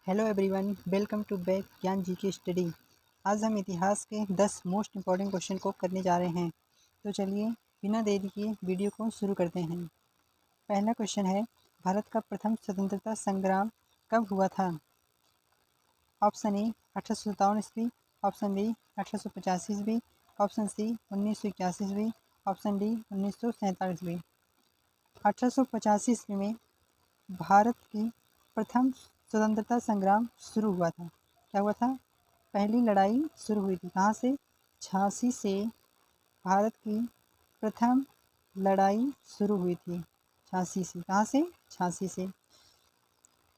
Hello everyone, welcome to back Gyan ji की study. आज हम इतिहास के 10 मोस्ट इम्पॉर्टेंट क्वेश्चन को करने जा रहे हैं। तो चलिए बिना देरी किए वीडियो को शुरू करते हैं। पहला क्वेश्चन है, भारत का प्रथम स्वतंत्रता संग्राम कब हुआ था? ऑप्शन ए 1857 ईस्वी, ऑप्शन बी 1885 ईस्वी, ऑप्शन सी 1981 ईस्वी, ऑप्शन डी 1947 ईस्वी। 1885 ईस्वी में भारत की प्रथम स्वतंत्रता संग्राम शुरू हुआ था। क्या हुआ था? पहली लड़ाई शुरू हुई थी। कहाँ से? झांसी से भारत की प्रथम लड़ाई शुरू हुई थी। झांसी से। कहाँ से? झांसी से।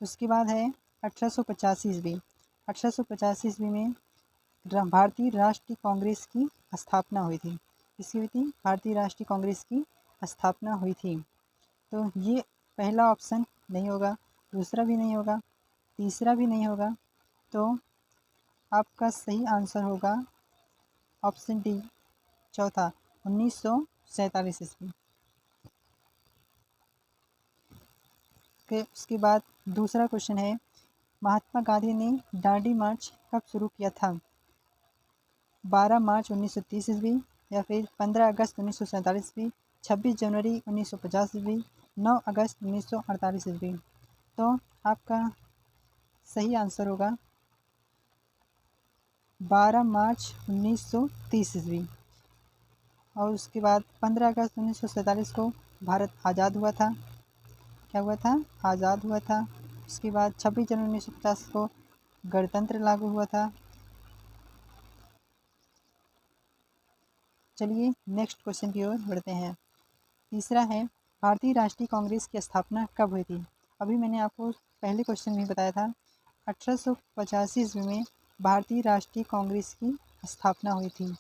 उसके बाद है 1885 ईस्वी। 1885 ईस्वी में भारतीय राष्ट्रीय कांग्रेस की स्थापना हुई थी। किसकी हुई थी? भारतीय राष्ट्रीय कांग्रेस की स्थापना हुई थी। तो ये पहला ऑप्शन नहीं होगा, दूसरा भी नहीं होगा, तीसरा भी नहीं होगा। तो आपका सही आंसर होगा ऑप्शन डी, चौथा, 1947 ईस्वी। उसके बाद दूसरा क्वेश्चन है, महात्मा गांधी ने दांडी मार्च कब शुरू किया था? 12 मार्च 1930 ईस्वी, या फिर 15 अगस्त 1947 ईस्वी, 26 जनवरी 1950 ईस्वी, 9 अगस्त 1948 ईस्वी। तो आपका सही आंसर होगा 12 मार्च 1930 ईस्वी। और उसके बाद 15 अगस्त 1947 को भारत आज़ाद हुआ था। क्या हुआ था? आज़ाद हुआ था। उसके बाद 26 जनवरी 1950 को गणतंत्र लागू हुआ था। चलिए नेक्स्ट क्वेश्चन की ओर बढ़ते हैं। तीसरा है, भारतीय राष्ट्रीय कांग्रेस की स्थापना कब हुई थी? अभी मैंने आपको पहले क्वेश्चन में बताया था 1885 ईस्वी में भारतीय राष्ट्रीय कांग्रेस की स्थापना हुई थी।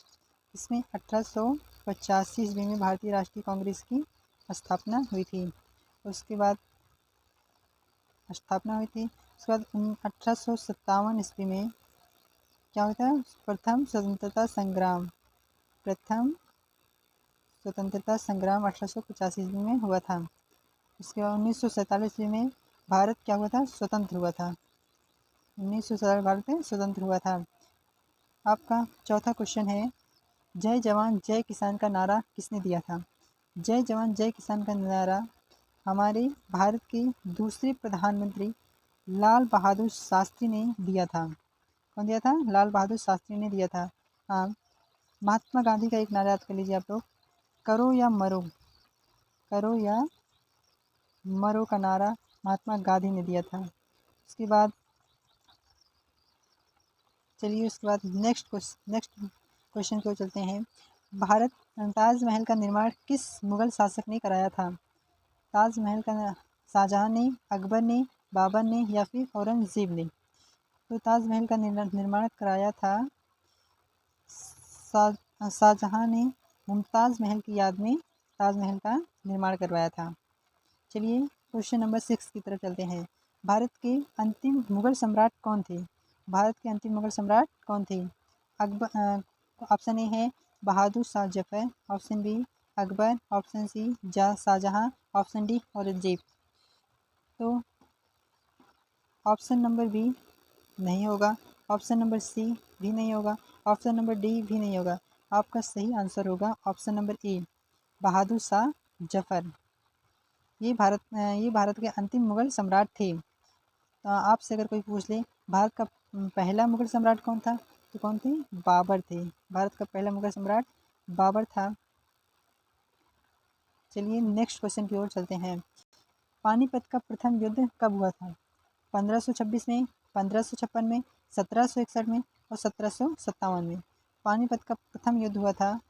इसमें 1885 ईस्वी में भारतीय राष्ट्रीय कांग्रेस की स्थापना हुई थी। उसके बाद उसके बाद 1857 ईस्वी में क्या हुआ था? प्रथम स्वतंत्रता संग्राम 1885 ईस्वी में हुआ था। उसके बाद 1947 ईस्वी में भारत क्या हुआ था? स्वतंत्र हुआ था। 1947 भारत में स्वतंत्र हुआ था। आपका चौथा क्वेश्चन है, जय जवान जय किसान का नारा किसने दिया था? जय जवान जय किसान का नारा हमारे भारत के दूसरे प्रधानमंत्री लाल बहादुर शास्त्री ने दिया था। कौन दिया था? लाल बहादुर शास्त्री ने दिया था। हाँ, महात्मा गांधी का एक नारा याद कर लीजिए आप लोग, करो या मरो। करो या मरो का नारा महात्मा गांधी ने दिया था। उसके बाद चलिए उसके बाद नेक्स्ट क्वेश्चन को चलते हैं। भारत ताजमहल का निर्माण किस मुगल शासक ने कराया था? ताजमहल का शाहजहां ने, अकबर ने, बाबर ने, या फिर औरंगजेब ने? तो ताजमहल का निर्माण कराया था शाहजहां ने। मुमताज़ महल की याद में ताजमहल का निर्माण करवाया था। चलिए क्वेश्चन नंबर 6 की तरफ चलते हैं। भारत के अंतिम मुगल सम्राट कौन थे? भारत के अंतिम मुगल सम्राट कौन थे? अकबर, ऑप्शन ए है Bahadur Shah Zafar, option B Akbar, option C Shahjahan, option D Aurangzeb. तो ऑप्शन नंबर बी नहीं होगा, ऑप्शन नंबर सी भी नहीं होगा, ऑप्शन नंबर डी भी नहीं होगा। आपका सही आंसर होगा ऑप्शन नंबर ए, बहादुर शाह जफर। ये भारत के अंतिम मुगल सम्राट थे। तो आपसे अगर कोई पूछ ले भारत का पहला मुगल सम्राट कौन था, तो कौन थे? बाबर थे। भारत का पहला मुगल सम्राट बाबर था। चलिए नेक्स्ट क्वेश्चन की ओर चलते हैं। पानीपत का प्रथम युद्ध कब हुआ था? 1526 में, 1556 में, 1761 में और 1757 में। पानीपत का प्रथम युद्ध हुआ था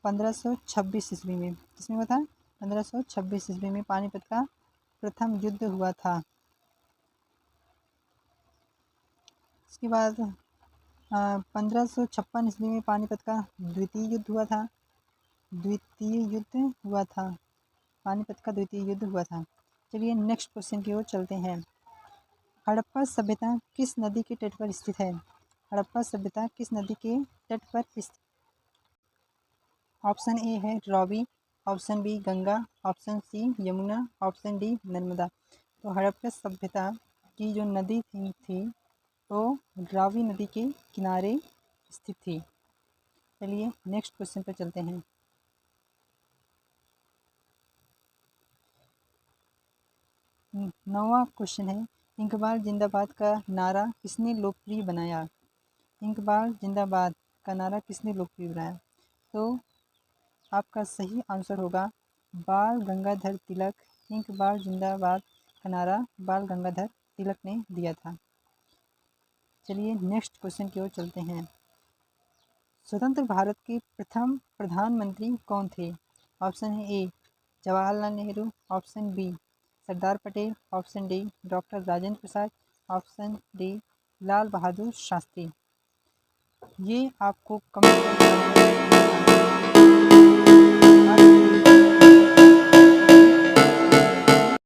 1526 ईस्वी में। किसमें हुआ था? 1526 ईस्वी में पानीपत का प्रथम युद्ध हुआ था। उसके बाद 1556 ईस्वी में पानीपत का द्वितीय युद्ध हुआ था। पानीपत का द्वितीय युद्ध हुआ था। चलिए नेक्स्ट क्वेश्चन की ओर चलते हैं। हड़प्पा सभ्यता किस नदी के तट पर स्थित है? हड़प्पा सभ्यता किस नदी के तट पर स्थित? ऑप्शन ए है Ravi, option B Ganga, option C Yamuna, option D Narmada. तो हड़प्पा सभ्यता की जो नदी थी वो रावी नदी के किनारे स्थित थी। चलिए नेक्स्ट क्वेश्चन पर चलते हैं। नौवां क्वेश्चन है, इकबाल जिंदाबाद का नारा किसने लोकप्रिय बनाया? इकबाल जिंदाबाद का नारा किसने लोकप्रिय बनाया? तो आपका सही आंसर होगा बाल गंगाधर तिलक। इकबाल जिंदाबाद का नारा बाल गंगाधर तिलक ने दिया था। चलिए नेक्स्ट क्वेश्चन की ओर चलते हैं। स्वतंत्र भारत के प्रथम प्रधानमंत्री कौन थे? ऑप्शन है A Jawaharlal Nehru, option B Sardar Patel, option D doctor Rajendra Prasad, option D Lal Bahadur Shastri. ये आपको कमेंट